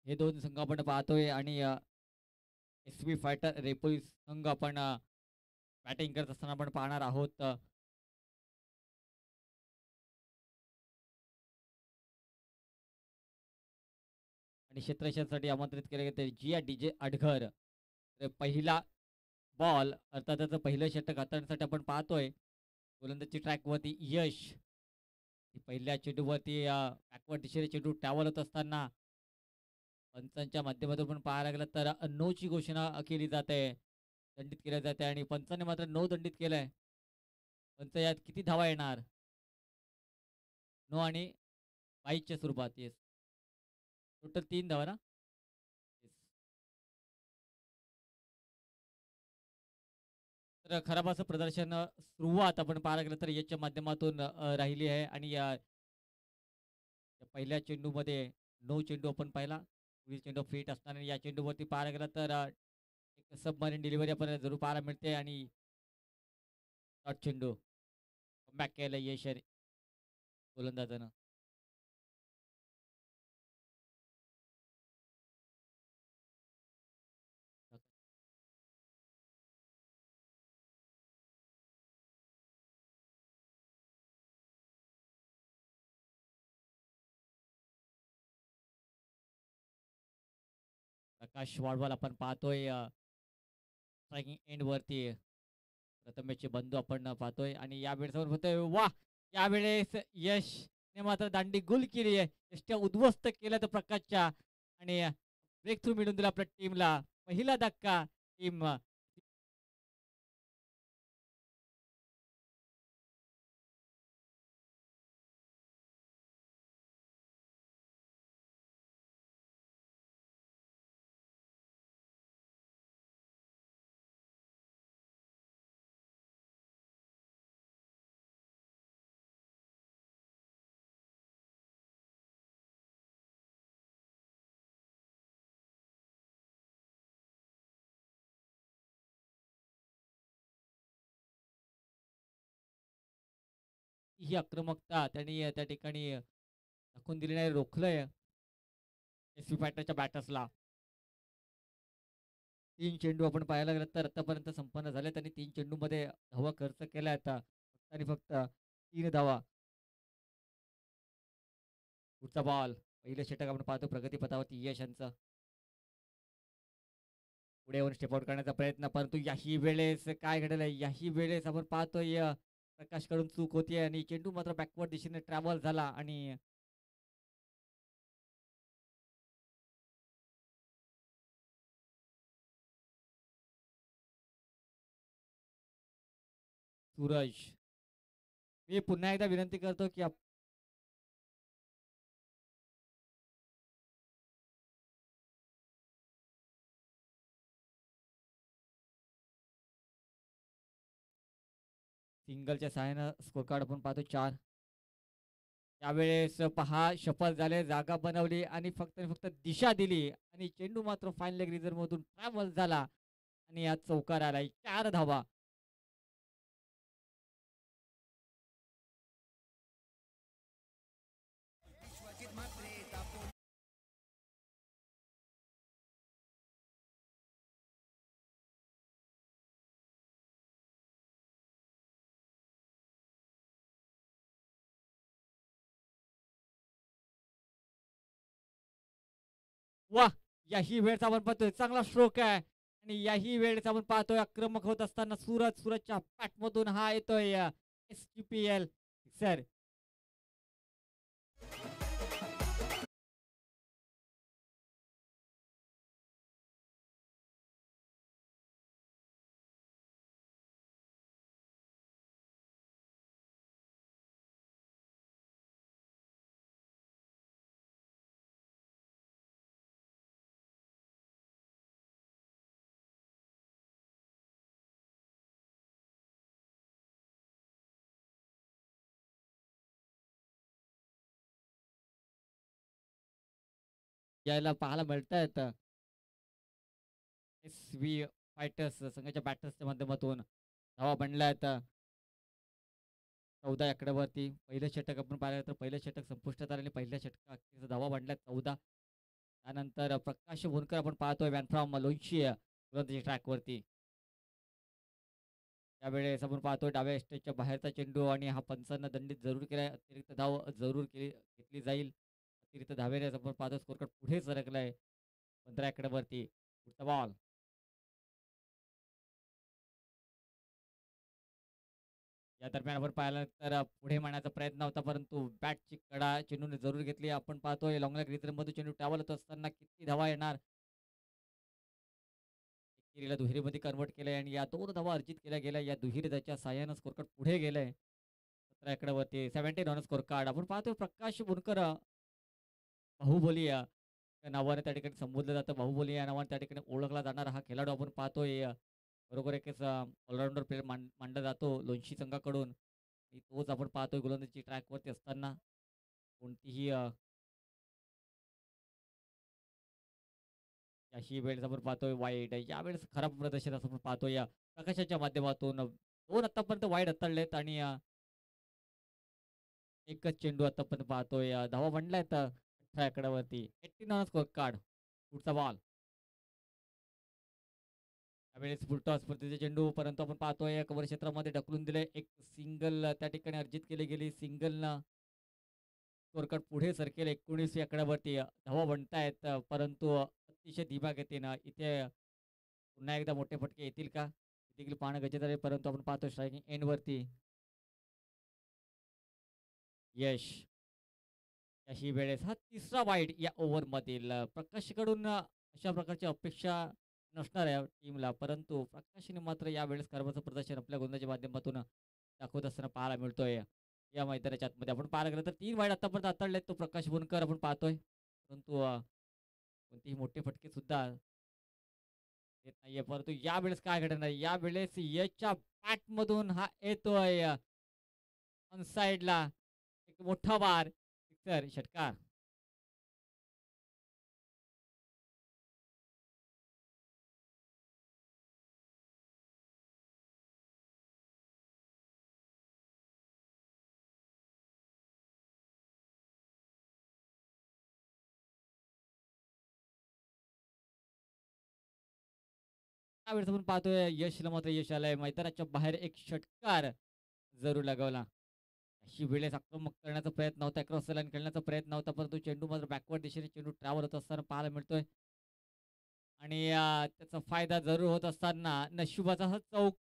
हे दोन संघ आपण पाहतोय आणि एस बी फायटर रेपोली संघ आपण बॅटिंग करत असताना आपण पाहणार आहोत. आणि क्षेत्ररक्षणासाठी आमंत्रित केले गेले जिया डीजे अडघर. तर पहिला बॉल अर्थातच पहिलं षटक हाताळण्यासाठी आपण पाहतोय गोलंदाजी ट्रॅकवरती यश. पहिल्या चेंडूवरती बॅकवर्ड दिशेने चेंडू ट्रॅव्हल होत असताना पंचांच्या माध्यमातून पण पाहायला गेलं तर नऊची घोषणा केली जाते, दंडित केल्या जाते आणि पंचांनी मात्र 9 दंडित केलंय. पंच यात किती धावा येणार? 9 आणि 22च्या स्वरूपात. येस, टोटल 3 धावा ना. Yes. तर खराब असं प्रदर्शन सुरुवात आपण पाहायला गेलं तर याच्या माध्यमातून राहिली आहे आणि या पहिल्या चेंडूमध्ये 9 चेंडू आपण पाहिला. पुढील चेंडू फिट असताना या चेंडूवरती पाहायला गेला तर एक सबमरीन डिलिव्हरी आपण जरूर पाहायला मिळते आणि डॉट चेंडू बॅक केलं यश गोलंदाजानं. प्रकाश वाडवाल आपण पाहतोय स्ट्रायकिंग एंड वरती. प्रथमेशचे बंधू आपण पाहतोय आणि यावेळेस आपण होतोय वा. यावेळेस यशने मात्र दांडी गुल केली आहे. यशच्या उद्ध्वस्त केलं तर प्रकाशच्या आणि ब्रेक थ्रू मिळून दिला आपल्या टीमला. पहिला धक्का टीम ही आक्रमकता त्यांनी त्या ठिकाणी दाखवून दिली नाही, रोखलंय एस पी फॅक्टरच्या बॅटर्सला. 3 चेंडू आपण पाहायला गेलं तर आतापर्यंत संपन्न झाले. त्यांनी 3 चेंडूमध्ये धावा खर्च केल्या आहेत फक्त आणि फक्त 3 धावा. पुढचा बॉल पहिलं षटक आपण पाहतो प्रगतीपथावरती यश यांचं. पुढे येऊन स्टेप आउट करण्याचा प्रयत्न, परंतु याही वेळेस काय घडलंय, याही वेळेस आपण पाहतोय प्रकाश कडून चूक होतीये आणि चेंडू मात्र बॅकवर्ड दिशेने ट्रॅव्हल झाला आणि सूरज, मी पुन्हा एकदा विनंती करतो की सिंगलच्या सहाय्यानं स्कोर कार्ड आपण पाहतो 4. त्यावेळेस पहा शपथ झाले, जागा बनवली आणि फक्त दिशा दिली आणि चेंडू मात्र फाईन लेग रिझर्व मधून ट्रॅव्हल झाला आणि या चौकार आलाय 4 धावा. वा. याही वेळेस आपण पाहतोय चांगला स्ट्रोक आहे आणि याही वेळेस आपण पाहतोय आक्रमक होत असताना सूरजच्या मधून हा येतोय S T P L sir. यायला पाहायला मिळत आहेत एस व्ही फायटर्स संघाच्या बॅटर्सच्या माध्यमातून धावा बनल्या आहेत 14 आकड्यावरती. पहिलं षटक आपण पाहिलं तर पहिलं षटक संपुष्टात आलं आणि पहिल्या षटकात धावा बनल्या 14. त्यानंतर प्रकाश भोनकर आपण पाहतोय मॅन फ्रॉम लोणशी गोलंदाजी ट्रॅकवरती. त्यावेळेस आपण पाहतोय डाव्या स्टेजच्या बाहेरचा चेंडू आणि हा पंचांना दंडित जरूर केलाय. अतिरिक्त धाव जरूर घेतली जाईल. अतिरिक्त धावेने आपण पाहतो स्कोर कार्ड पुढे सरकलाय 15 आकड्यावरती. पुढचा बॉल. या दरम्यान आपण पाहिलं तर पुढे मारण्याचा प्रयत्न होता, परंतु बॅटची कडा चेंडूने जरूर घेतली. आपण पाहतोय लॉंग लेग रिझनमधून चेंडू ट्रॅव्हल होत असताना किती धावा येणार. एकेरीला दुहेरीमध्ये कन्व्हर्ट केलंय आणि या 2 धावा अर्जित केल्या गेल्या. या दुहेरीच्या साहाय्यानं स्कोर कार्ड पुढे गेलंय. 17 आकड्यावरती 17 रन स्कोर कार्ड. आपण पाहतोय प्रकाश बुनकर बाहुबली या नावाने त्या ठिकाणी संबोधलं जातं. बाहुबली या नावाने त्या ठिकाणी ओळखला जाणारा हा खेळाडू आपण पाहतोय. बरोबर एकच ऑलराऊंडर प्लेअर मानला जातो लोणशी संघाकडून. आणि तोच आपण पाहतोय गोलंदाजी ट्रॅकवरती असताना कोणतीही अशी वेळेस आपण पाहतोय वाईट यावेळेस खराब प्रदर्शन असं आपण पाहतोय या प्रकाशाच्या माध्यमातून. 2 आतापर्यंत वाईट हाताळलेत आणि एकच चेंडू आतापर्यंत पाहतोय. धावा बनल्यात 18 आकड्यावरती. 18 रन स्कोर कार्ड. पुढचा बॉल. त्यावेळेस फुलटॉस स्पर्धेचे चेंडू, परंतु आपण पाहतोय कव्हर क्षेत्रामध्ये ढकलून दिले. एक सिंगल त्या ठिकाणी अर्जित केली गेली. सिंगलनं स्कोर कार्ड पुढे सरकेल 19 आकड्यावरती. धावा बनतायत, परंतु अतिशय धीम्या इथे पुन्हा एकदा मोठे फटके येतील का? हे देखील पाहणं गरजेचं आहे. परंतु आपण पाहतो स्ट्रायकिंग एंडवरती यश. अशी वेळेस हा तिसरा वाईड या ओव्हरमधील. प्रकाशकडून अशा प्रकारची अपेक्षा नसणार आहे टीमला, परंतु प्रकाशने मात्र यावेळेस कर्माचं प्रदर्शन आपल्या गोलंदाजीच्या माध्यमातून दाखवत असताना पाहायला मिळतोय. या मैदानाच्या आतमध्ये आपण पाहायला गेलं तर 3 वाईड आतापर्यंत हाताळलेत तो प्रकाश बुनकर आपण पाहतोय. परंतु कोणतेही मोठे फटके सुद्धा येत नाहीये. परंतु यावेळेस काय घडणार आहे? यावेळेस यशच्या बॅटमधून हा येतोय ऑन साइडला एक मोठा बार सिक्सर षटकार. त्यावेळेस आपण पाहतोय यशला मात्र यश आलंय. मैदानाच्या बाहेर एक षटकार जरूर लगावला. अशी वेळेस आक्रमक करण्याचा प्रयत्न होता, क्रॉस लाईन खेळण्याचा प्रयत्न होता, परंतु चेंडू मात्र बॅकवर्ड दिशेने चेंडू ट्रॅव्हल होत असताना पाहायला मिळतोय. आणि त्याचा फायदा जरूर होत असताना नशिबाचा हा चौक.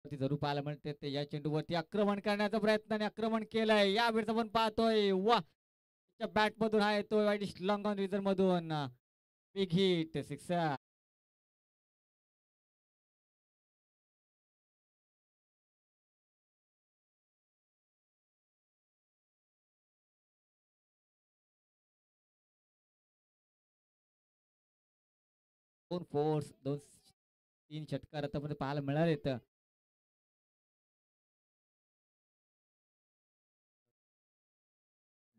वरती जरूर पाहायला मिळते ते या चेंडूवरती आक्रमण करण्याचा प्रयत्न आणि आक्रमण केलंय. यावेळेस आपण पाहतोय वा बॅट मधून हा येतोय वाईट लॉंग ऑन रिझन मधून बिग हिट सिक्सर. 2 फोर्स 2-3 षटकार आतापर्यंत पाहायला मिळालेत.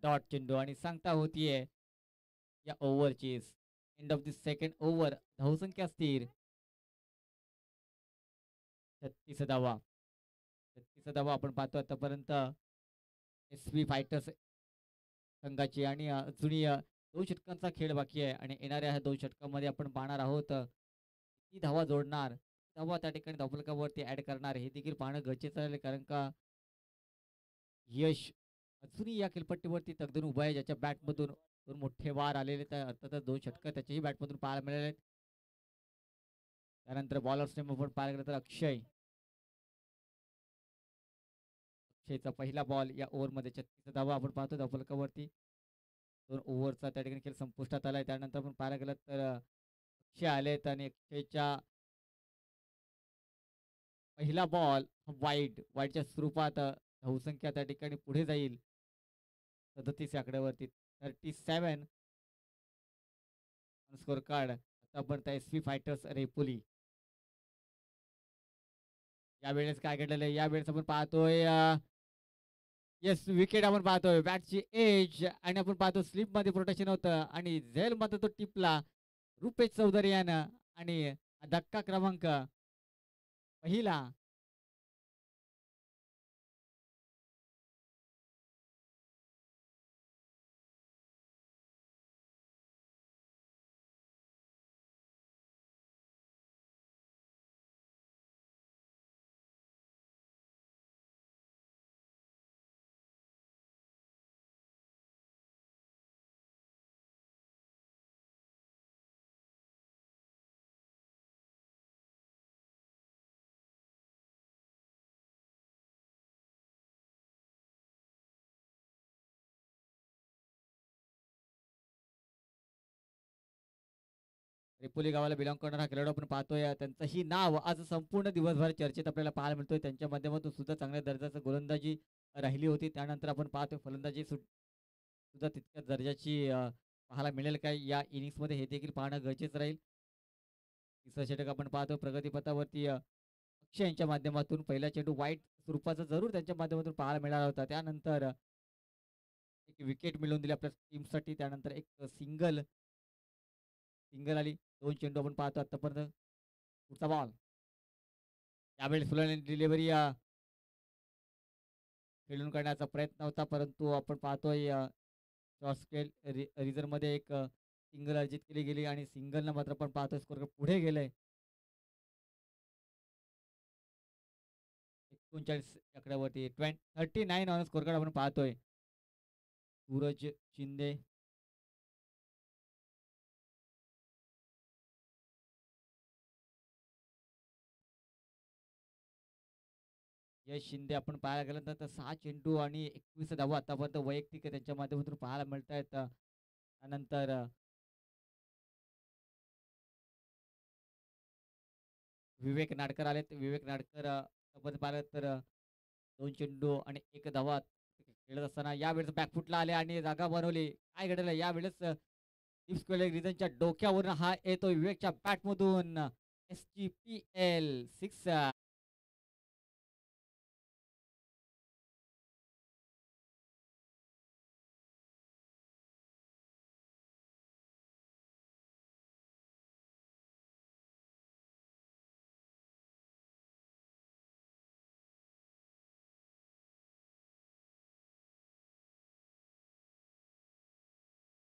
डॉट चेंडू आणि सांगता होतीये या ओव्हरची end of the second over. धावसंख्या स्थिर 36 धावा. 36 धावा आपण पाहतो आतापर्यंत एस बी फायटर्स संघाची. आणि अजूनही 2 षटकांचा खेळ बाकी आहे आणि येणाऱ्या ह्या 2 षटकांमध्ये आपण पाहणार आहोत किती धावा जोडणार, धावा त्या ठिकाणी धावफलकावरती ऍड करणार, हे देखील पाहणं गरजेचं आहे. कारण का यश अजूनही या खेळपट्टीवरती तगदून उभा आहे, ज्याच्या बॅटमधून 2 मोठे वार आलेले, त्या अर्थातच 2 षटकं त्याच्याही बॅटमधून पाहायला मिळाले. त्यानंतर बॉलर्स नेम आपण पाहायला गेलं तर अक्षयचा पहिला बॉल या ओव्हरमध्ये 36 धावा आपण पाहतो धावफलकावरती. 2 ओव्हरचा त्या ठिकाणी खेळ संपुष्टात आलाय. त्यानंतर आपण पाहायला गेलं तर अक्षय आलेत आणि अक्षयच्या पहिला बॉल वाईटच्या स्वरूपात धावसंख्या त्या ठिकाणी पुढे जाईल 37 आकड्यावरती. 37 स्कोर कार्ड. आतापर्यंत एस-पी फायटर्स रेपोली. यावेळेस काय घडलेलं आहे? यावेळेस आपण पाहतोय येस विकेट आपण पाहतोय. बॅटची एज आणि आपण पाहतो स्लिपमध्ये प्रोटेक्शन होतं आणि झेलमध्ये तो टिपला. रुपेश चौधरी यानं आणि धक्का क्रमांक पहिला. रेपोली गावाला बिलॉंग करणारा खेळाडू आपण पाहतोय. त्यांचंही नाव आज संपूर्ण दिवसभर चर्चेत आपल्याला पाहायला मिळतोय. त्यांच्या माध्यमातून सुद्धा चांगल्या दर्जाचं गोलंदाजी राहिली होती. त्यानंतर आपण पाहतोय फलंदाजी सुद्धा तितक्याच दर्जाची पाहायला मिळेल काय या इनिंग्समध्ये हे देखील पाहणं गरजेचं राहील. तिसरं षटक आपण पाहतो प्रगतीपथावरती अक्षय यांच्या माध्यमातून पहिला चेंडू वाईट स्वरूपाचा जरूर त्यांच्या माध्यमातून पाहायला मिळाला होता. त्यानंतर एक विकेट मिळवून दिली आपल्या टीमसाठी. त्यानंतर एक सिंगल सिंगल आली. 2 चेंडू आपण पाहतो आतापर्यंत. पुढचा बॉल. यावेळी फुलाने डिलिव्हरी खेळून करण्याचा प्रयत्न होता, परंतु आपण पाहतोय शॉर्ट स्केल रिझरमध्ये एक सिंगल अर्जित केली गेली आणि सिंगलनं मात्र आपण पाहतोय स्कोर पुढे गेलंय. 39 आकड्यावरती 39 ऑन स्कोर कार्ड आपण पाहतोय. सूरज शिंदे यश शिंदे आपण पाहायला गेलं तर 6 चेंडू आणि 21 धावा आतापर्यंत वैयक्तिक त्यांच्या माध्यमातून पाहायला मिळत आहेत. त्यानंतर विवेक नाडकर आलेत. विवेक नाडकर आपण पाहिलं तर 2 चेंडू आणि 1 धावा खेळत असताना यावेळेस बॅकफुटला आले आणि जागा बनवली. काय घडलं यावेळेस रिझनच्या डोक्यावरून हा येतो विवेकच्या बॅटमधून. SGPL 6.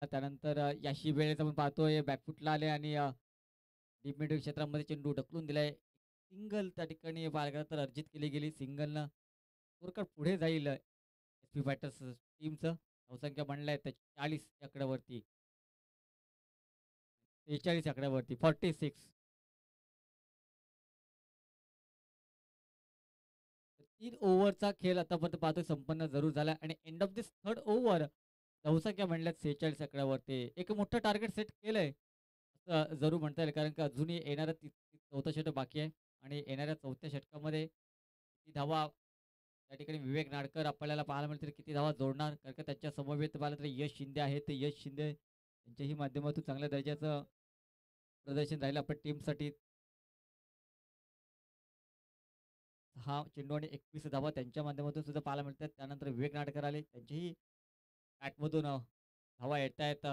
त्यानंतर याशी वेळेस आपण पाहतोय बॅकफुटला आले आणि डीप मिड क्षेत्रामध्ये चेंडू ढकलून दिलाय. सिंगल त्या ठिकाणी पाहायला गेलं तर अर्जित केली गेली. सिंगलनं स्कोर पुढे जाईल एस-पी फायटर्स टीमचं. धावसंख्या म्हणलाय तर 40 आकड्यावरती. 43 आकड्यावरती 46. 3 ओव्हरचा खेळ आतापर्यंत पाहतोय संपन्न जरूर झाला आणि end of this third over धावसंख्या म्हणल्यात 46 आकड्यावरती. एक मोठं टार्गेट सेट केलंय असं जरूर म्हणता येईल, कारण का अजूनही येणारा चौथा षटक बाकी आहे आणि येणाऱ्या चौथ्या षटकामध्ये किती धावा त्या ठिकाणी विवेक नाडकर आपल्याला पाहायला मिळतील, किती धावा जोडणार, कारण का त्याच्या समवेत पाहिलं तर यश शिंदे आहेत. ते यश शिंदे यांच्याही माध्यमातून चांगल्या दर्जाचं प्रदर्शन राहिलं आपल्या टीमसाठी. 6 चेंडू आणि 21 धावा त्यांच्या माध्यमातून सुद्धा पाहायला मिळतात. त्यानंतर विवेक नाडकर आले, त्यांचेही बॅटमधून धावा येत आहेत.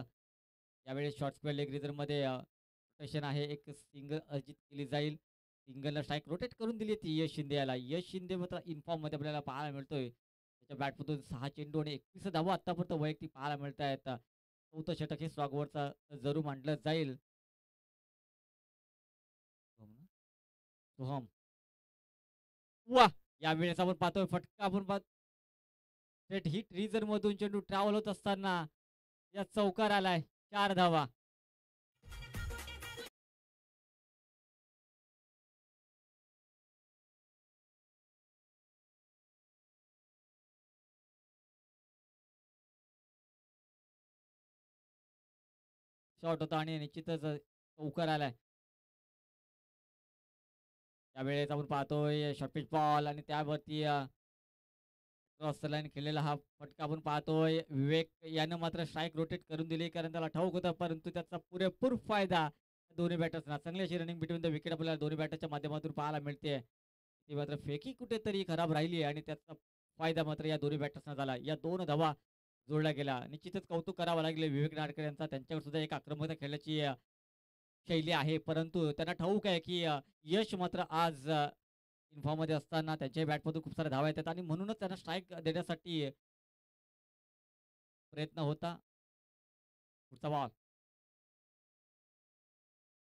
यावेळेस शॉर्ट स्क्वेअर लेग रिझनमध्ये रोटेशन आहे. एक सिंगल अर्जित केली जाईल. सिंगलला स्ट्राईक रोटेट करून दिली ती यश शिंदे याला. यश शिंदे मात्र इन्फॉर्ममध्ये आपल्याला पाहायला मिळतोय. त्याच्या बॅटमधून 6 चेंडू आणि 21 धावा आत्तापर्यंत वैयक्तिक पाहायला मिळत आहेत. चौथं षटक हे स्वागवरचा जरूर मांडलं जाईल. सोहम. वाह! यावेळेस आपण पाहतोय फटका आपण थेट हिट रिझन मधून चेंडू ट्रॅव्हल होत असताना या चौकार आलाय. 4 धावा. शॉट होता आणि निश्चितच चौकार आलाय. त्यावेळेस आपण पाहतोय शॉर्टपिच बॉल आणि त्यावरती क्रॉस लाईन केलेला हा फटका आपण पाहतोय. विवेक यानं मात्र स्ट्राईक रोटेट करून दिली, कारण त्याला ठाऊक होतं, परंतु त्याचा पुरेपूर फायदा दोन्ही बॅटर्सना चांगली अशी रनिंग बिटवीन द विकेट आपल्याला दोन्ही बॅटरच्या माध्यमातून पाहायला मिळते. ती मात्र फेकी कुठेतरी खराब राहिली आणि त्याचा फायदा मात्र या दोन्ही बॅटर्सना झाला. या 2 धावा जोडल्या गेल्या. निश्चितच कौतुक करावं लागले विवेक नाडकर यांचा. त्यांच्यावर सुद्धा एक आक्रमकता खेळण्याची शैली आहे. परंतु त्यांना ठाऊक आहे, की यश मात्र आज इन फॉर्ममध्ये असताना त्यांच्याही बॅटमधून खूप साऱ्या धावा येतात आणि म्हणूनच त्यांना स्ट्राईक देण्यासाठी प्रयत्न होता. पुढचा बॉल.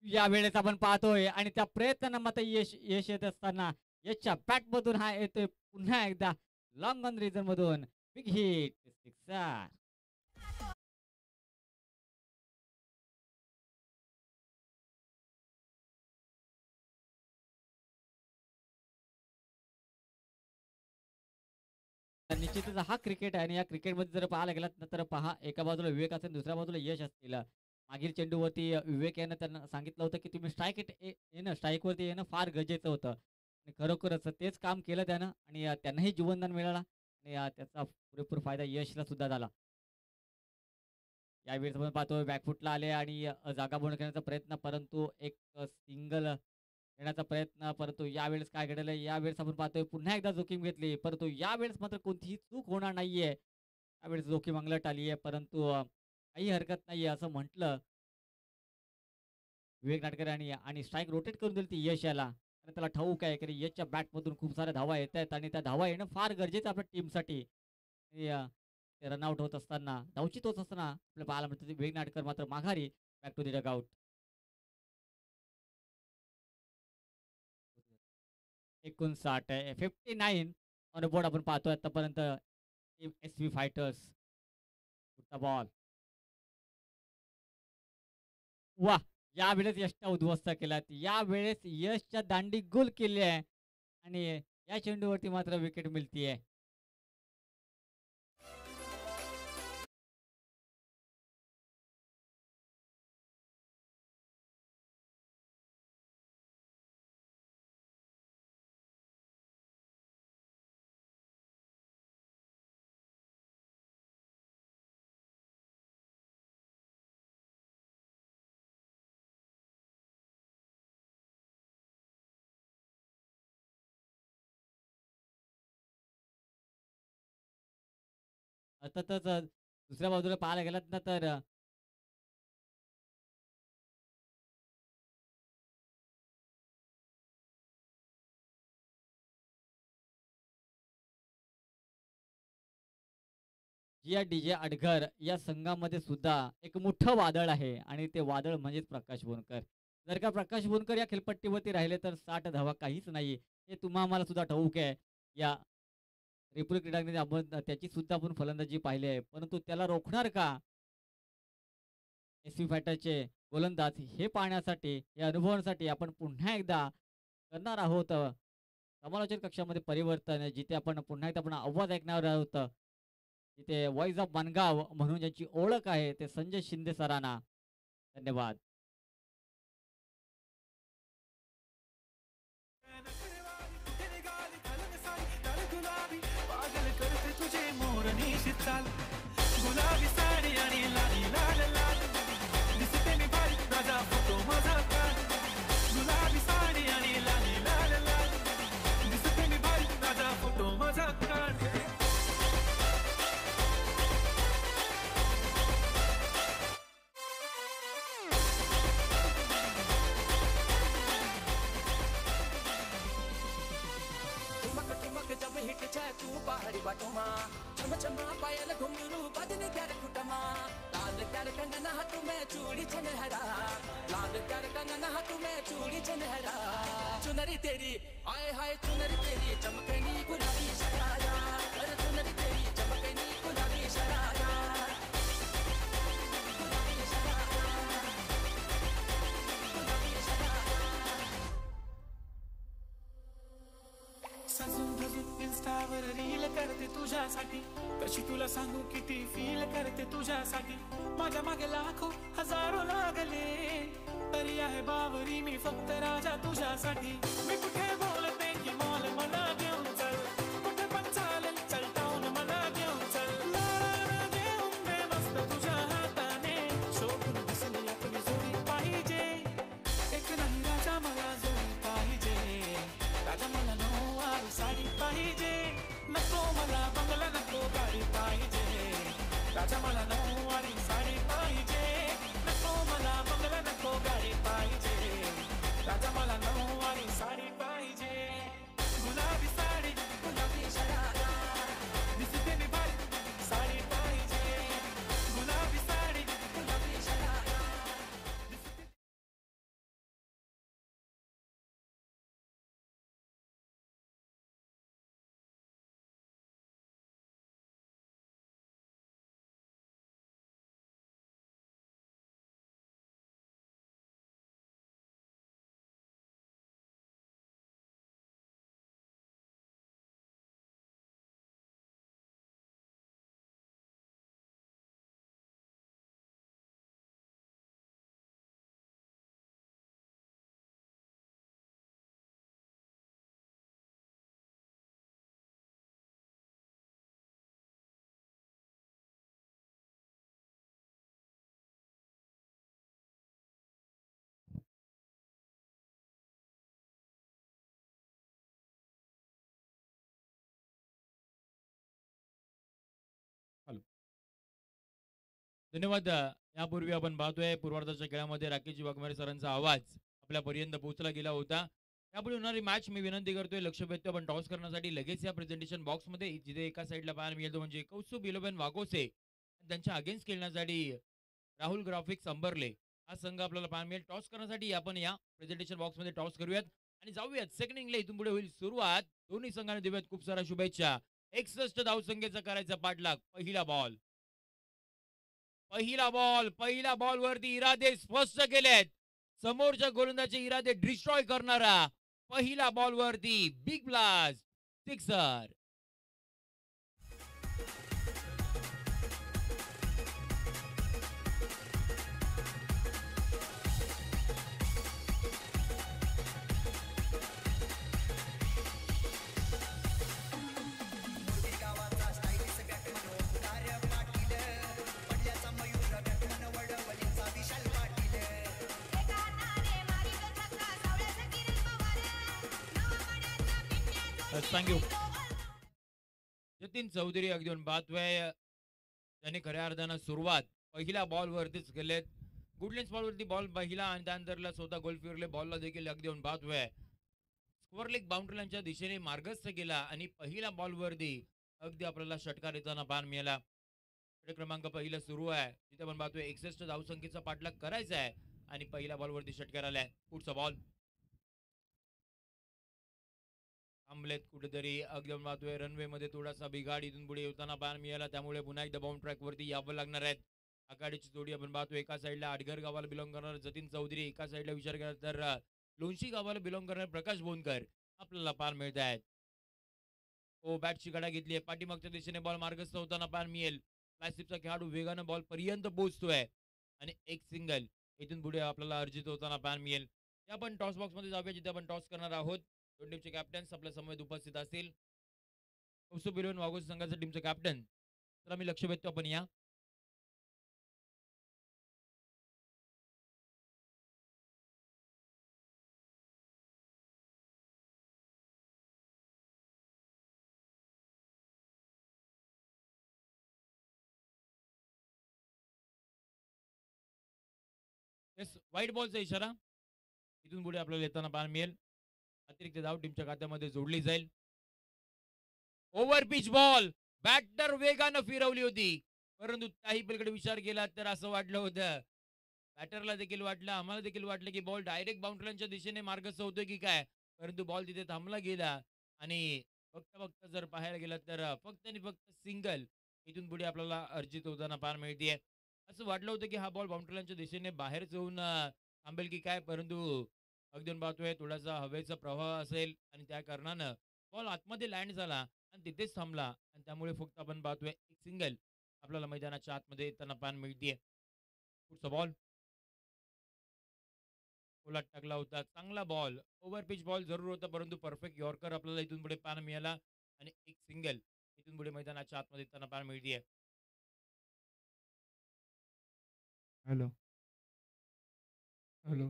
यावेळेस आपण पाहतोय आणि त्या प्रयत्नांना मात्र यश यश येत असताना यशच्या बॅटमधून हा येतोय पुन्हा एकदा लॉंग ऑन रिझन मधून बिग हिट सिक्सर. तर निश्चितच हा क्रिकेट आहे आणि या क्रिकेटमध्ये जर पाहायला गेलात ना तर पहा एका बाजूला विवेक असेल दुसऱ्या बाजूला यश असतील. मागील चेंडूवरती विवेक यानं त्यांना सांगितलं होतं की तुम्ही येणं स्ट्राईकवरती येणं फार गरजेचं होतं आणि खरोखरच तेच काम केलं त्यानं आणि त्यांनाही जीवनदान मिळालं आणि त्याचा पुरेपूर फायदा यशला सुद्धा झाला. यावेळेस आपण पाहतोय बॅकफुटला आले आणि जागा बंद करण्याचा प्रयत्न परंतु एक सिंगल घेण्याचा प्रयत्न परंतु यावेळेस काय घडलं यावेळेस आपण पाहतोय पुन्हा एकदा जोखीम घेतली परंतु यावेळेस मात्र कोणतीही चूक होणार नाहीये. यावेळेस जोखीम अंगलट आली आहे परंतु काही हरकत नाहीये असं म्हटलं विवेक नाटकर यांनी आणि स्ट्राईक रोटेट करून दिली ती यश याला. आणि त्याला ठाऊक आहे की यशच्या बॅटमधून खूप साऱ्या धावा येत आहेत आणि त्या धावा येणं फार गरजेचं आहे आपल्या टीमसाठी. ते रनआउट होत असताना धावचित होत असताना आपल्याला पाहायला मिळतं विवेक नाटकर मात्र माघारी back to the dugout. 59 59 on board आपण पाहतोय आतापर्यंत टीम एस-व्ही फायटर्स. पुढचा बॉल. वाह! यावेळेस यशच्या उद्ध्वस्त केलात. यावेळेस यशच्या दांडी गोल केली आहे आणि या चेंडूवरती मात्र विकेट मिळतीये. सततच दुसऱ्या बाजूला पाहायला गेलात ना तर जिया डी-जे अडगर या संघामध्ये सुद्धा एक मोठं वादळ आहे आणि ते वादळ म्हणजेच प्रकाश बोनकर. जर का प्रकाश बोनकर या खेळपट्टीवरती राहिले तर 60 धावा काहीच नाही. हे तुम्हा आम्हाला सुद्धा ठाऊक आहे. या त्रिपुरी क्रीडांगणामध्ये आपण त्याची सुद्धा आपण फलंदाजी पाहिली आहे. परंतु त्याला रोखणार का? एस-व्ही फायटरचे गोलंदाज हे पाहण्यासाठी, हे अनुभवण्यासाठी आपण पुन्हा एकदा करणार आहोत समालोचन कक्षामध्ये परिवर्तन, जिथे आपण पुन्हा एकदा आपण आवाज ऐकणार आहोत. तिथे व्हॉइस ऑफ मनगाव म्हणून ज्यांची ओळख आहे ते संजय शिंदे सरांना. धन्यवाद. गुलाबी साडी आणि लाली लाल लाल दिसते मी भारी माझा फोटो माझा काढ. गुलाबी साडी आणि लाली लाल लाल दिसते मी भारी माझा फोटो माझा काढ. जब हिट जाए तू पहाड़ी बाटों चम चमा पायल घुंघरू बदन कर कुटमा लाल कर कंगना हाथ में चूड़ी छनहरा लाल कर कंगना हाथ में चूड़ी छनहरा चुनरी तेरी आए हाय चुनरी तेरी चमकनी गुलाबी शरारा अरे चुनरी तेरी चमकनी गुलाबी शरारा गुलाबी शरारा गुलाबी शरारा. सजून धजून इंस्टावर रील करते तुझ्यासाठी कशी तुला सांगू किती फील करते तुझ्यासाठी माझ्या मागे लाखो हजारो लागले तरी आहे बावरी मी फक्त राजा तुझ्यासाठी. मी कुठे बोलते की मॉल मला घेऊन चल कुठे पण चालेल चल टाऊन मला घेऊन चल लाल घेऊन दे मस्त तुझ्या हाताने शोभून दिसली आपली जोडी पाहिजे राजा मला नऊवारी साडी पाहिजे, गुलाबी साडी गुलाबी शरारा दिसते मी भारी साडी पाहिजे, गुलाबी साडी गुलाबी शरारा दिसते. धन्यवाद. यापूर्वी आपण पाहतोय पूर्वार्धाच्या खेळामध्ये राकेश वाघमारे सरांचा आवाज आपल्यापर्यंत पोहोचला गेला होता. त्यापुढे होणारी मॅच मी विनंती करतोय लक्ष वेधतो आपण टॉस करण्यासाठी लगेच या प्रेझेंटेशन बॉक्स मध्ये जिथे एका साईडला पाहायला मिळतो म्हणजे कौस्तुभ इलेव्हन वाघोसे त्यांच्या अगेन्स्ट खेळण्यासाठी राहुल ग्राफिक्स अंबरले हा संघ आपल्याला पाहायला मिळेल. टॉस करण्यासाठी आपण या प्रेझेंटेशन बॉक्स मध्ये टॉस करूयात आणि जाऊयात सेकंड इनिंगला. इथून पुढे होईल सुरुवात. दोन्ही संघाने देऊयात खूप साऱ्या शुभेच्छा. 61 धावसंख्येचा करायचा पाठलाग. पहिला बॉल वरती इरादे स्पष्ट केलेत. समोरच्या गोलंदाजचे इरादे डिस्ट्रॉय करणारा पहिला बॉल वरती big blast sixer. Thank you. Jatin Chaudhary अगदी पाहतोय त्याने खऱ्या अर्थानं सुरुवात पहिल्या बॉल वरतीच केलेत. गुडलेन्स बॉल वरती बॉल पहिला आणि त्यानंतरला स्वतः गोल फिरले बॉलला देखील अगदी पाहतोय स्क्वेअर लेग बाउंड्री लाईनच्या दिशेने मार्गस्थ केला आणि पहिल्या बॉल वरती अगदी आपल्याला षटकार येताना पाहायला मिळाला. क्रमांक पहिला सुरू आहे तिथे आपण पाहतोय 61 धावसंख्येचा पाठलाग करायचा आहे आणि पहिल्या बॉल वरती षटकार आलाय. पुढचा बॉल थांबलेत कुठेतरी अगदी पाहतोय रनवे मध्ये थोडासा बिघाड इथून पुढे येताना पाहायला मिळाला. त्यामुळे पुन्हा एकदा बाउंड ट्रॅक वरती यावं लागणार आहेत. आघाडीची जोडी आपण पाहतो एका साईडला आडगर गावाला बिलॉंग करणार जतीन चौधरी, एका साईडला विचार केला तर लोणशी गावाला बिलॉंग करणार प्रकाश बोनकर आपल्याला पाहायला मिळत आहेत. हो बॅटची गडा घेतली आहे. पाठीमागच्या दिशेने बॉल मार्गस्थ होताना पाहायला मिळेल. फ्लॅशिपचा खेळाडू वेगानं बॉल पर्यंत पोहोचतोय आणि एक सिंगल इथून पुढे आपल्याला अर्जित होताना पाहायला मिळेल. ते आपण टॉस बॉक्स मध्ये जाऊया जिथे आपण टॉस करणार आहोत. दोन टीमचे कॅप्टन्स आपल्या समवेत उपस्थित असतील. कौस्तुभ इलेव्हन वाघोसे संघाच्या टीमचे कॅप्टन तर आम्ही लक्ष वेधतो आपण या. व्हाईट बॉलचा इशारा इथून पुढे आपल्याला येताना पाहायला मिळेल. अतिरिक्त धाव टीमच्या खात्यामध्ये जोडली जाईल. ओव्हर पिच बॉल बॅटर वेगानं फिरवली होती परंतु त्याही पलीकडे विचार केला तर असं वाटलं होतं बॅटरला देखील वाटलं आम्हाला देखील वाटलं की बॉल डायरेक्ट बाउंड्रीच्या दिशेने मार्गस्थ होतोय की काय परंतु बॉल तिथे थांबला गेला आणि फक्त फक्त जर पाहायला गेला तर फक्त आणि फक्त सिंगल इथून पुढे आपल्याला अर्जित होताना पाहायला मिळते. असं वाटलं होतं की हा बॉल बाउंड्रीच्या दिशेने बाहेर जाऊन थांबेल की काय परंतु अगदी पाहतोय थोडासा हवेचा प्रवाह असेल आणि त्या कारणानं बॉल आतमध्ये लँड झाला आणि तिथेच थांबला आणि त्यामुळे फक्त आपण पाहतोय एक सिंगल आपल्याला मैदानाच्या आतमध्ये येताना पाहायला मिळते. पुढचा बॉल ओलाट टाकला होता चांगला बॉल ओव्हर पिच बॉल जरूर होता परंतु परफेक्ट यॉर्कर आपल्याला इथून पुढे पाहायला मिळाला आणि एक सिंगल इथून पुढे मैदानाच्या आतमध्ये येताना पाहायला मिळते. हॅलो हॅलो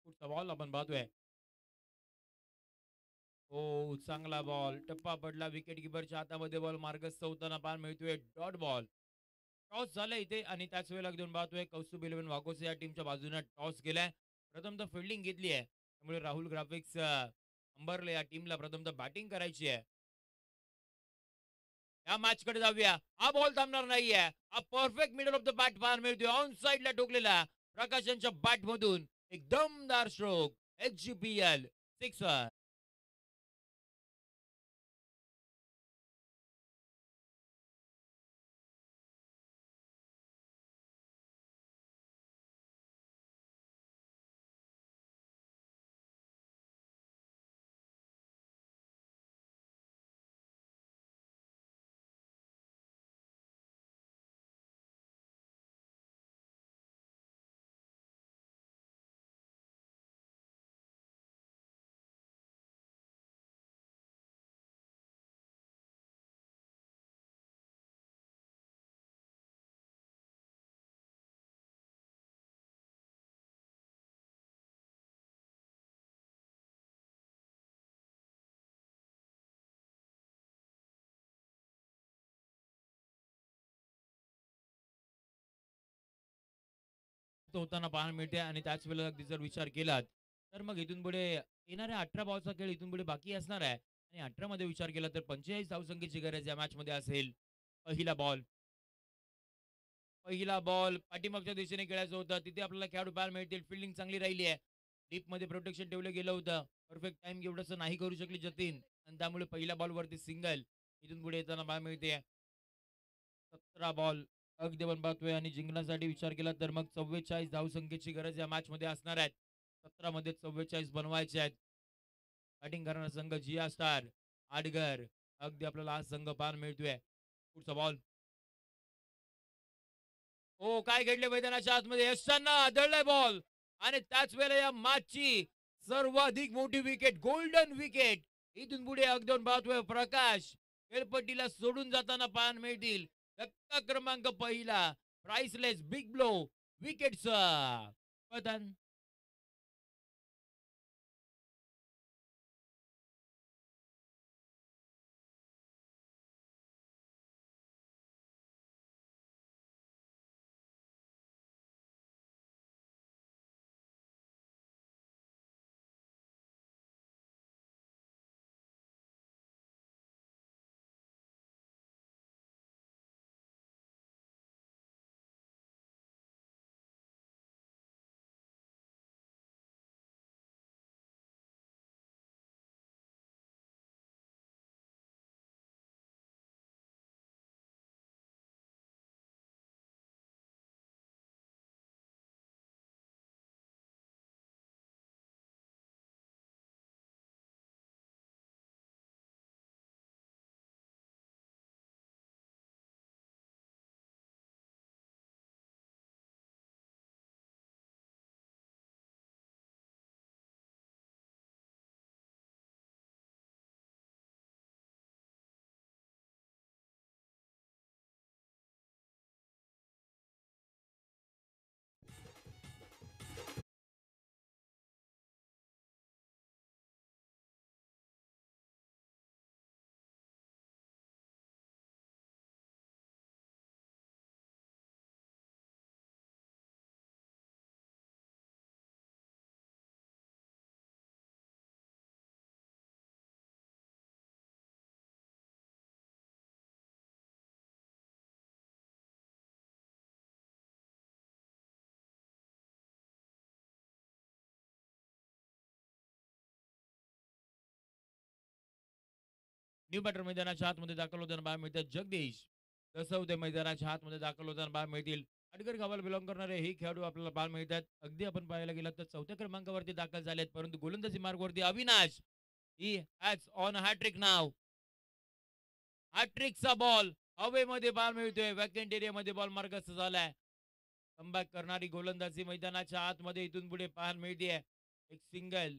पुढचा बॉल आपण पाहतोय. हो चांगला बॉल टप्पा पडला विकेट किपरच्या हातामध्ये बॉल मार्गस्थ होताना पाहायला मिळतोय. डॉट बॉल टॉस झाला इथे आणि त्याच वेळेला घेऊन पाहतोय कौस्तुभ 11 वाघोसे या टीमच्या बाजूने टॉस केलाय. प्रथमतः फिल्डिंग घेतली आहे. त्यामुळे राहुल ग्राफिक्स अंबरले या टीमला प्रथमतः बॅटिंग करायची आहे. या मॅच कडे जाऊया. हा बॉल थांबणार नाहीये. हा perfect middle of the bat पाहायला मिळतोय. ऑन साइडला ठोकलेला प्रकाश यांच्या बॅट मधून एक दमदार स्ट्रोक. HGPL sixer. होताना पाहायला मिळते आणि त्याच वेळेला अगदी जर विचार केलात तर मग इथून पुढे येणाऱ्या 18 बॉलचा खेळ इथून पुढे बाकी असणार आहे आणि 18 मध्ये विचार केला तर 45 धावसंख्येची गरज या मॅच मध्ये असेल. पहिला बॉल पाठीमागच्या दिशेने खेळायचं होतं. तिथे आपल्याला खेळाडू पाहायला मिळतील. फिल्डिंग चांगली राहिली आहे. डीप मध्ये प्रोटेक्शन ठेवलं गेलं होतं. परफेक्ट टाइम एवढंसं नाही करू शकले जतीन आणि त्यामुळे पहिल्या बॉलवरती सिंगल इथून पुढे येताना पाहायला मिळते. 17 बॉल अगदी आपण पाहतोय आणि जिंकण्यासाठी विचार केला तर मग 44 धावसंख्येची गरज या मॅच मध्ये असणार आहेत. 17 मध्ये 44 बनवायचे आहेत. बॅटिंग करणारा संघ जिया स्टार आडगर अगदी आपल्याला हा संघ पाहायला मिळतोय. पुढचा बॉल. हो काय घडले मैदानाच्या आतमध्ये असताना आदळलाय बॉल आणि त्याच वेळेला या मॅचची सर्वाधिक मोठी विकेट गोल्डन विकेट इथून पुढे अगदी पाहतोय प्रकाश खेळपट्टीला सोडून जाताना पाहायला मिळतील. धक्का क्रमांक पहिला प्राइसलेस बिग ब्लो विकेटचा पतन. न्यू बॅटर मैदानाच्या आतमध्ये दाखल होताना पाहायला मिळतात जगदीश दसवते मैदानाच्या आतमध्ये दाखल होताना पाहायला मिळतील. आडगर गावाला बिलॉंग करणारे हे खेळाडू आपल्याला पाहायला मिळतात. अगदी आपण पाहायला गेलं तर 4थ्या क्रमांकावरती दाखल झालेत परंतु गोलंदाजी मार्गवरती अविनाश ही हॅज ऑन हॅट्रिक नाव. हॅट्रिकचा बॉल हवेमध्ये पाहायला मिळतोय. वॅकंट एरियामध्ये बॉल मार्गस्थ झालाय. कमबॅक करणारी गोलंदाजी मैदानाच्या आतमध्ये इथून पुढे पाहायला मिळते. एक सिंगल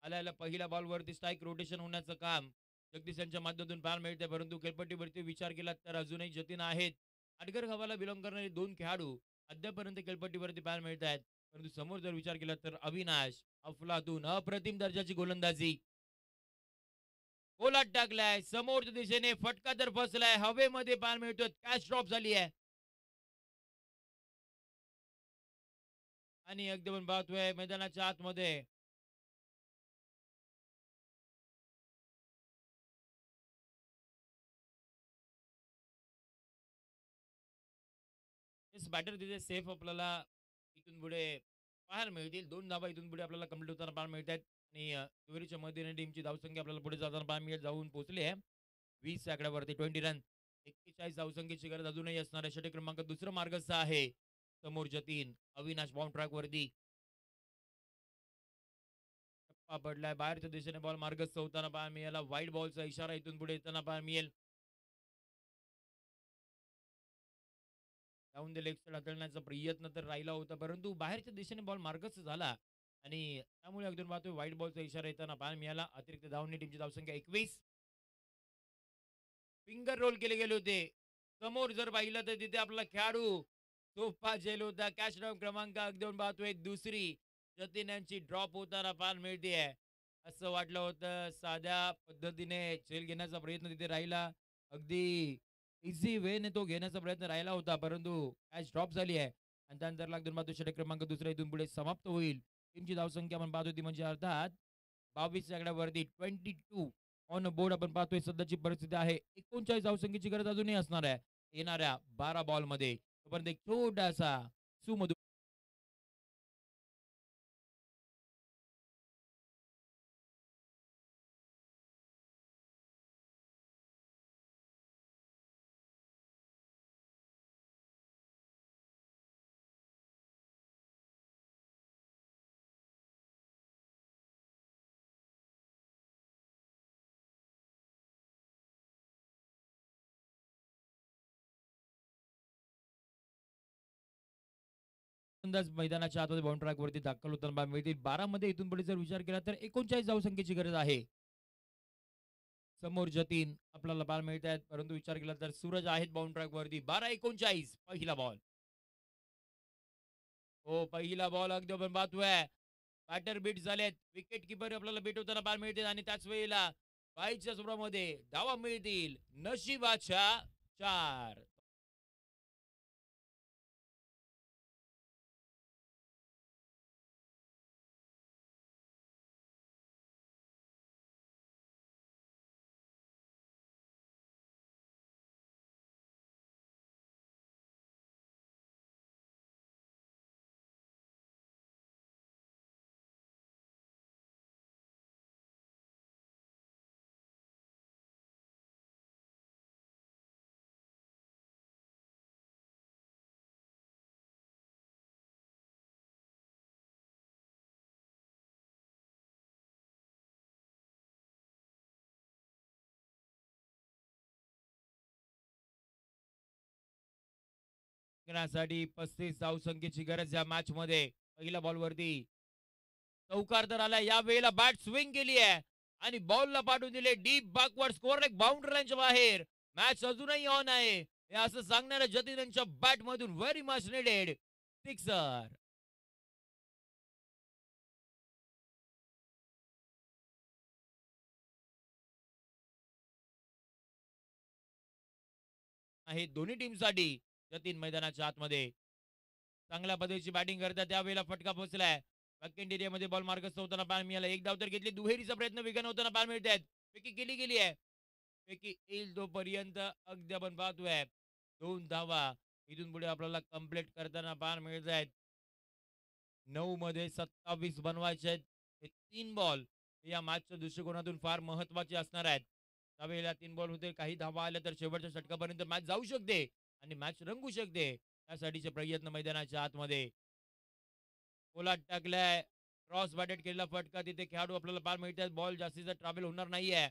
आल्याला पहिल्या बॉलवरती स्ट्राईक रोटेशन होण्याचं काम जगदीश यांच्या माध्यमातून पाहायला मिळते परंतु खेळपट्टीवरती विचार केला तर अजूनही जतीन आहेत. आडगर गावाला बिलॉंग करणारे 2 खेळाडू अद्यापर्यंत खेळपट्टीवरती पाहायला मिळत आहेत परंतु समोर जर विचार केला तर अविनाश अफलातून अप्रतिम दर्जाची गोलंदाजी गोलात टाकलाय. समोरच्या दिशेने फटका तर फसलाय. हवेमध्ये पाहायला मिळतोय. कॅच ड्रॉप झाली आहे. आणि अगदी आपण पाहतोय मैदानाच्या आतमध्ये बॅटर तिथे सेफ आपल्याला इथून पुढे पाहायला मिळतील. 2 धावा इथून पुढे आपल्याला कंप्लीट होताना पाहायला मिळतात आणि दुहेरीच्या मदतीने टीमची धावसंख्या आपल्याला पुढे जाताना पाहायला मिळत जाऊन पोहोचली आहे 20 आकड्यावरती 20 रन. 41 धावसंख्येची गरज अजूनही असणार आहे. षटक क्रमांक दुसरं मार्गस्थ आहे समोर जतीन. अविनाश बाउंड ट्रॅक वरती टप्पा पडलाय. बाहेरच्या दिशेने बॉल मार्गस्थ होताना पाहायला मिळाला. वाईट बॉलचा इशारा इथून पुढे येताना पाहायला मिळेल. डाऊन द लेग साइड हाताळण्याचा प्रयत्न तर राहिला होता, परंतु बाहेरच्या दिशेने बॉल मार्गस्थ झाला आणि त्यामुळे अगदी पाहतोय व्हाईट बॉलचा इशारा येताना पाहायला मिळाला. अतिरिक्त धावने टीमची धावसंख्या 21. फिंगर रोल केले गेले होते. समोर जर पाहिलं तर तिथे आपला खेळाडू तोफा झेल होता. कॅच डाऊन क्रमांक अगदी पाहतोय दुसरी जतीन यांची ड्रॉप होताना पाहायला मिळते. असं वाटलं होतं साध्या पद्धतीने झेल घेण्याचा प्रयत्न तिथे राहिला. अगदी इझी वेने तो घेण्याचा प्रयत्न राहिला होता, परंतु कॅच ड्रॉप झाली आहे आणि त्यानंतर लागून पाहतो षटक क्रमांक दुसरा इथून पुढे समाप्त होईल. टीमची धावसंख्या आपण पाहतो ती म्हणजे अर्थात 22 आकड्यावरती 22 ऑन बोर्ड आपण पाहतोय. सध्याची परिस्थिती आहे 39 धावसंख्येची गरज अजूनही असणार आहे येणाऱ्या 12 बॉलमध्ये. तोपर्यंत एक छोटासा सुमधुर फलंदाज मैदानाच्या आतमध्ये बाउंड ट्रॅक वरती दाखल होताना पाहायला मिळतील. 12 मध्ये इथून पुढे जर विचार केला तर 39 धावसंख्येची गरज आहे. समोर जतीन आपल्याला पाहायला मिळत आहेत, परंतु विचार केला तर सूरज आहेत बाउंड ट्रॅक वरती. 12-39 पहिला बॉल. हो पहिला बॉल अगदी आपण पाहतोय बॅटर बीट झालेत. विकेट किपर आपल्याला बीट होताना पाहायला मिळते आणि त्याच वेळेला बाईच्या सुरामध्ये धावा मिळतील नशिबाच्या 4. साठी 35 धावसंख्येची गरज या मॅच मध्ये. पहिल्या बॉल वरती चौकार तर आला. या वेळेला बॅट स्विंग केली आहे आणि बॉलला पाठवून दिले डीप बॅकवर्ड. स्कोर एक बाउंड्री लाईनच्या बाहेर. मॅच अजूनही ऑन आहे हे असं सांगणाऱ्या जतीन यांच्या बॅट मधून व्हेरी मच निडेड सिक्सर. आहे दोन्ही टीमसाठी. जतीन मैदानाच्या आतमध्ये चांगल्या पद्धतीची बॅटिंग करतात. त्यावेळेला फटका पोहोचलाय. बॅकेंड एरियामध्ये बॉल मार्गस्थ होताना पाहायला मिळाला. एक धाव तर घेतली. दुहेरीचा प्रयत्न वेगाने होताना पाहायला मिळत आहेत. पैकी केली गेली आहे. पैकी येईल तोपर्यंत अगदी आपण पाहतोय 2 धावा इथून पुढे आपल्याला कंप्लीट करताना पाहायला मिळत आहेत. 9 मध्ये 27 बनवायचे आहेत. हे 3 बॉल या मॅचच्या दृष्टिकोनातून फार महत्वाचे असणार आहेत. त्यावेळेला 3 बॉल होते. काही धावा आल्या तर शेवटच्या षटकापर्यंत मॅच जाऊ शकते आणि मॅच रंगू शकते. त्यासाठीचे प्रयत्न मैदानाच्या आतमध्ये. पोलाद टाकलाय. क्रॉस बॅटेड केलेला फटका तिथे खेळाडू आपल्याला पाहायला मिळतात. बॉल जास्तीचा ट्रॅव्हल होणार नाहीये.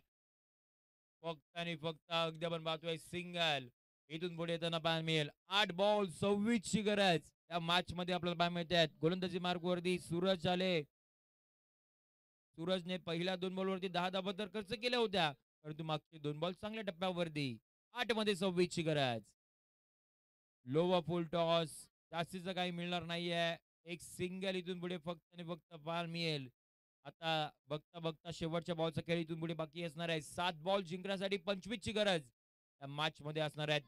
फक्त आणि फक्त अगदी आपण पाहतोय सिंगल इथून पुढे येताना पाहायला मिळेल. 8 बॉल 26 ची गरज या मॅच मध्ये आपल्याला पाहायला मिळतात. गोलंदाजी मार्ग वरती सूरज आले. सूरजने पहिल्या 2 बॉल वरती 10 धावा तर खर्च केल्या होत्या, परंतु मागचे 2 बॉल चांगल्या टप्प्यावरती. 8 मध्ये 26 ची गरज. लोवा फुल टॉस जास्तीचं काही मिळणार नाहीये. एक सिंगल इथून पुढे फक्त आणि फक्त पाहायला मिळेल. आता बघता बघता शेवटच्या बॉलचा खेळ इथून पुढे बाकी असणार आहे. 7 बॉल जिंकण्यासाठी 25 ची गरज या मॅच मध्ये असणार आहेत.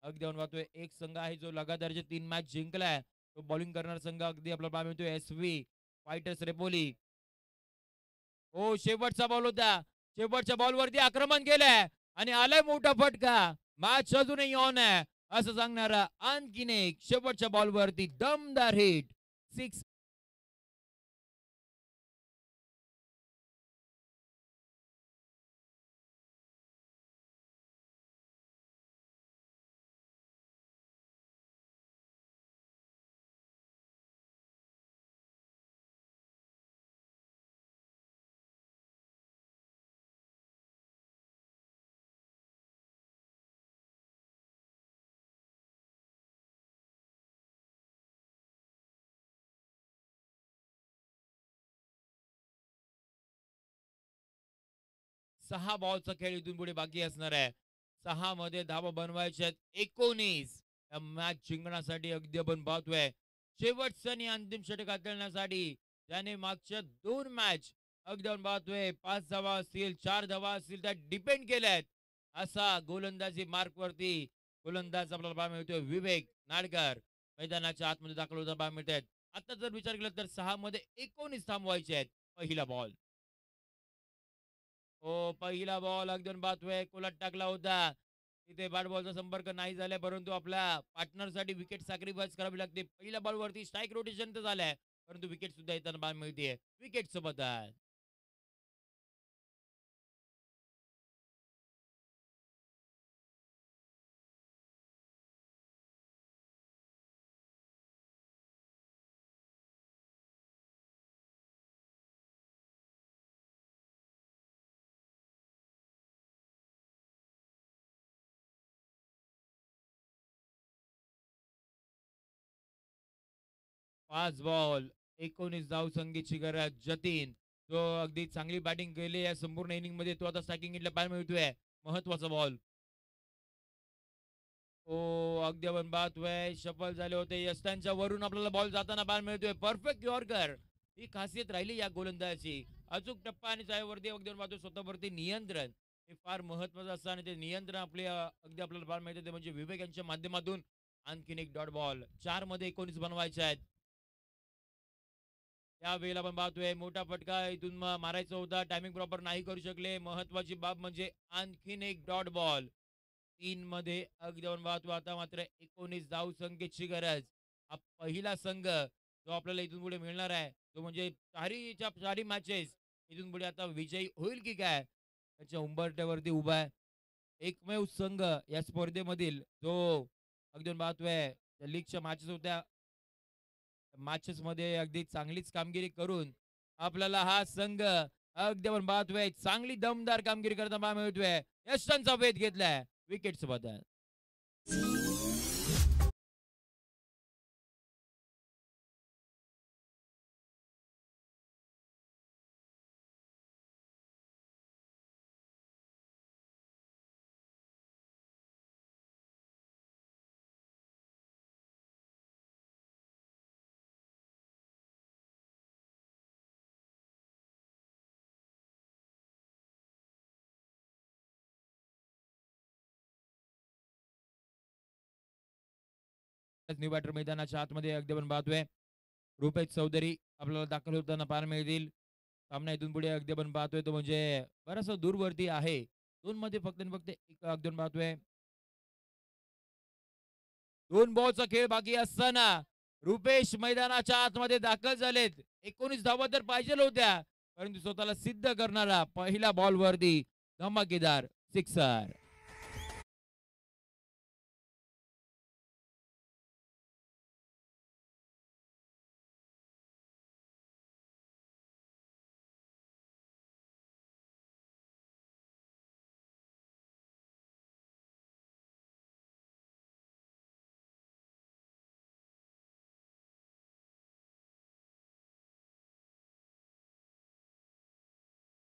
अगदी आपण पाहतोय एक संघ आहे जो लगातारचे 3 मॅच जिंकलाय तो बॉलिंग करणारा संघ अगदी आपल्याला पाहायला मिळतोय SV फायटर्स रेपोली. हो, शेवटचा बॉल होता. शेवटच्या बॉलवरती आक्रमण केलंय आणि आलाय मोठा फटका. मॅच अजूनही ऑन आहे असं सांगणारा आणखीन एक शेवटच्या बॉलवरती दमदार हिट 6. सहा बॉलचा खेळ इथून पुढे बाकी असणार आहे. 6 मध्ये धावा बनवायच्या आहेत 19. या मॅच जिंकण्यासाठी अगदी आपण पाहतोय शेवटचं आणि अंतिम षटक हाताळण्यासाठी त्याने मागच्या 2 मॅच अगदी आपण पाहतोय 5 धावा असतील 4 धावा असतील त्या डिपेंड केल्यात. असा गोलंदाजी मार्कवरती गोलंदाज आपल्याला पाहायला मिळतोय विवेक नाडकर मैदानाच्या आतमध्ये दाखल होता पाहायला मिळत आहेत. आता जर विचार केला तर 6 मध्ये 19 थांबवायचे आहेत. पहिला बॉल. हो, पहिला बॉल अगदी पाहतोय कोलाट टाकला होता. तिथे बॅट बॉलचा संपर्क नाही झालाय परंतु आपल्या पार्टनरसाठी विकेट सॅक्रिफाईस करावी लागते. पहिल्या बॉलवरती स्ट्राईक रोटेशन तर झालंय परंतु विकेट सुद्धा येताना पाहायला मिळते. विकेट सोबत आहे. पाच बॉल 19 धावसंख्येची गरज. जतीन जो अगदी चांगली बॅटिंग केली या संपूर्ण इनिंग मध्ये तो आता स्ट्रायकिंग इथला पाहायला मिळतोय. महत्वाचा बॉल. हो, अगदी आपण पाहतोय सफल झाले होते यस्तांच्या वरून आपल्याला बॉल जाताना पाहायला मिळतोय. परफेक्ट यॉर्कर ही खासियत राहिली या गोलंदाजाची. अचूक टप्पा आणि त्यावरती अगदी आपण पाहतो स्वतःवरती नियंत्रण हे फार महत्वाचं असतं आणि ते नियंत्रण आपले अगदी आपल्याला पाहायला मिळते ते म्हणजे विवेक यांच्या माध्यमातून. आणखीन एक डॉट बॉल. 4 मध्ये 19 बनवायचे आहेत. त्या वेळेला आपण पाहतोय मोठा फटका इथून मारायचा होता. टायमिंग प्रॉपर नाही करू शकले. महत्वाची बाब म्हणजे आणखीन एक डॉट बॉल. 3 मध्ये अगदी आपण पाहतो आता मात्र 19 धाव संख्येची गरज. हा पहिला संघ जो आपल्याला इथून पुढे मिळणार आहे तो म्हणजे चारी मॅचेस इथून पुढे आता विजयी होईल की काय त्याच्या उंबरठ्यावरती उभा आहे. एकमेव संघ या स्पर्धेमधील जो अगदी आपण पाहतोय लीगच्या मॅचेस होत्या मॅचेस मध्ये अगदी चांगलीच कामगिरी करून आपल्याला हा संघ अगदी आपण पाहतोय चांगली दमदार कामगिरी करताना पाहायला मिळतोय. यशांचा वेध घेतलाय विकेट सोबत. न्यू बॅटर मैदानाच्या आतमध्ये अगदी आपण पाहतोय रुपेश चौधरी आपल्याला दाखल होताना पाहायला मिळतील. सामना इथून पुढे अगदी आपण पाहतोय तो म्हणजे बराचसा दूरवरती आहे. 2 मध्ये फक्त आणि फक्त एक अगदी आपण पाहतोय 2 बॉलचा खेळ बाकी असताना रुपेश मैदानाच्या आतमध्ये दाखल झालेत. 19 धावा तर पाहिजे होत्या परंतु स्वतःला सिद्ध करणारा पहिला बॉल वरती धमाकेदार सिक्सर.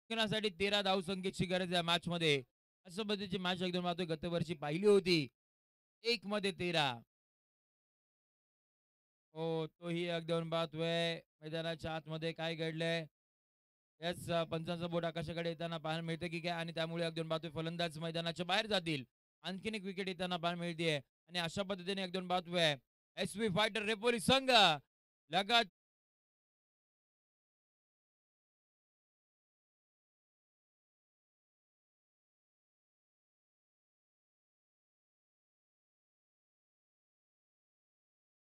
साठी 13 धावसंख्येची गरज आहे मॅच मध्ये. अशा पद्धतीची मॅच एकदम पाहतोय गतवर्षी पाहिली होती. 1 मध्ये 13. हो, तोही अगदी आपण पाहतोय मैदानाच्या आतमध्ये काय घडलंय याच पंचांचा बोट आकाशाकडे येताना पाहायला मिळते की काय आणि त्यामुळे अगदी आपण पाहतोय फलंदाज मैदानाच्या बाहेर जातील. आणखीन एक विकेट येताना पाहायला मिळते आणि अशा पद्धतीने अगदी आपण पाहतोय एस व्ही फायटर रेपोली संघ लगत